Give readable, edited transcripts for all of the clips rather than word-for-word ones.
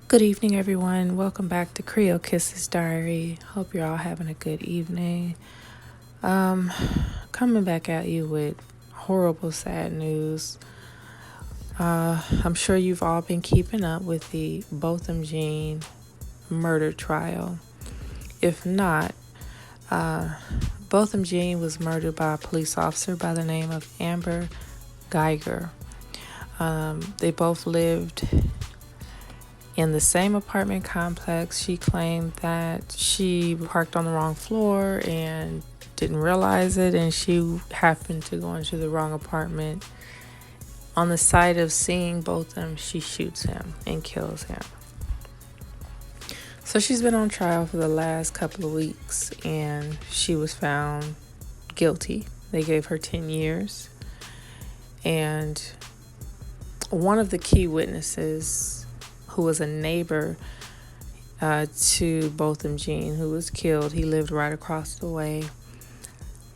Good evening, everyone. Welcome back to Creole Kisses Diary. Hope you're all having a good evening. Coming back at you with horrible, sad news. I'm sure you've all been keeping up with the Botham Jean murder trial. If not, Botham Jean was murdered by a police officer by the name of Amber Geiger. They both lived in the same apartment complex. She claimed that she parked on the wrong floor and didn't realize it, and she happened to go into the wrong apartment. On the sight of seeing Botham, she shoots him and kills him. So she's been on trial for the last couple of weeks, and she was found guilty. They gave her 10 years. And one of the key witnesses, who was a neighbor to Botham Jean, who was killed. He lived right across the way.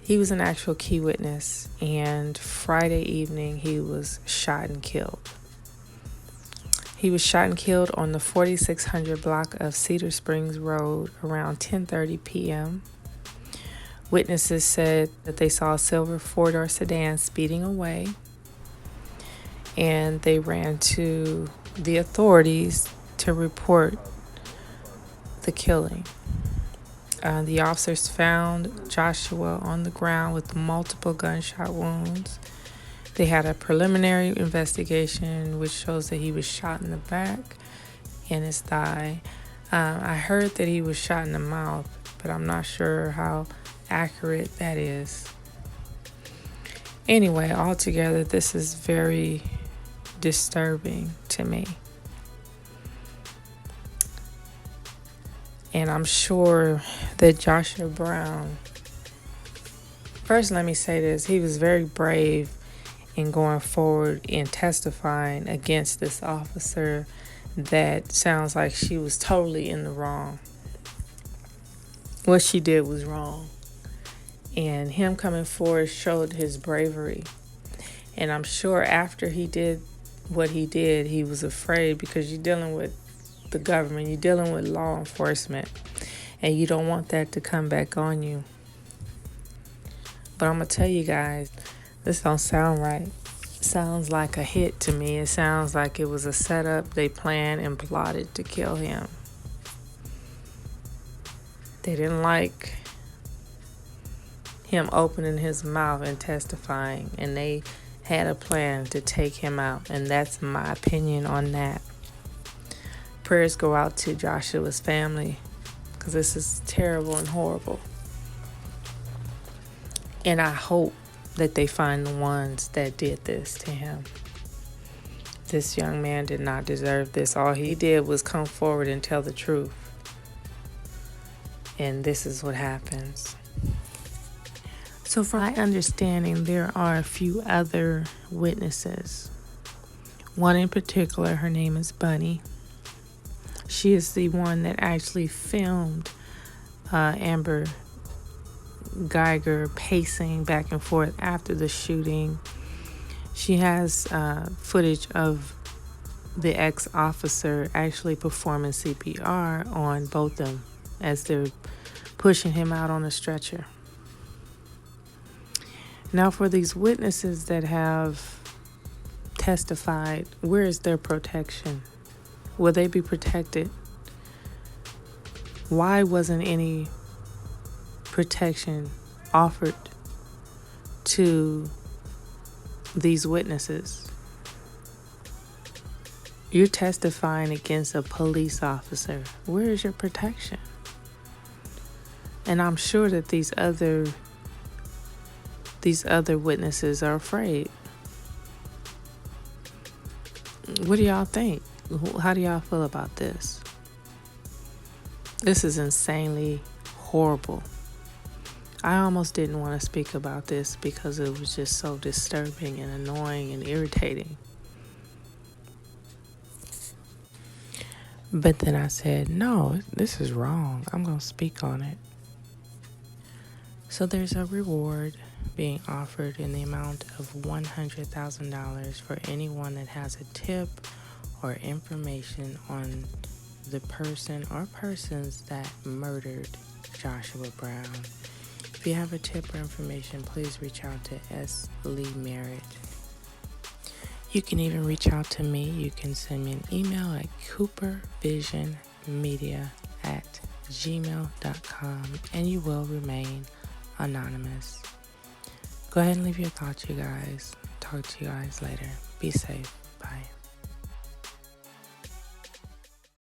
He was an actual key witness, and Friday evening he was shot and killed. He was shot and killed on the 4600 block of Cedar Springs Road around 10:30 p.m. Witnesses said that they saw a silver four-door sedan speeding away, and they ran to the authorities to report the killing. The officers found Joshua on the ground with multiple gunshot wounds. They had a preliminary investigation which shows that he was shot in the back and his thigh. I heard that he was shot in the mouth, but I'm not sure how accurate that is. Anyway, altogether, this is very disturbing to me. And I'm sure that Joshua Brown, first let me say this, he was very brave in going forward and testifying against this officer that sounds like she was totally in the wrong. What she did was wrong. And him coming forward showed his bravery. And I'm sure after he did what he did, he was afraid, because you're dealing with the government, you're dealing with law enforcement, and you don't want that to come back on you. But I'm gonna tell you guys, this don't sound right. It sounds like a hit to me. It sounds like it was a setup. They planned and plotted to kill him. They didn't like him opening his mouth and testifying, and they had a plan to take him out, and that's my opinion on that. Prayers go out to Joshua's family, because this is terrible and horrible. And I hope that they find the ones that did this to him. This young man did not deserve this. All he did was come forward and tell the truth. And this is what happens. So from my understanding, there are a few other witnesses. One in particular, her name is Bunny. She is the one that actually filmed Amber Geiger pacing back and forth after the shooting. She has footage of the ex-officer actually performing CPR on Botham as they're pushing him out on a stretcher. Now, for these witnesses that have testified, where is their protection? Will they be protected? Why wasn't any protection offered to these witnesses? You're testifying against a police officer. Where is your protection? And I'm sure that these other witnesses are afraid. What do y'all think? How do y'all feel about this? This is insanely horrible. I almost didn't want to speak about this because it was just so disturbing and annoying and irritating. But then I said, no, this is wrong. I'm going to speak on it. So there's a reward being offered in the amount of $100,000 for anyone that has a tip or information on of the person or persons that murdered Joshua Brown. If you have a tip or information, please reach out to S. Lee Merritt. You can even reach out to me. You can send me an email at coopervisionmedia@gmail.com, and you will remain anonymous. Go ahead and leave your thoughts, you guys. Talk to you guys later. Be safe.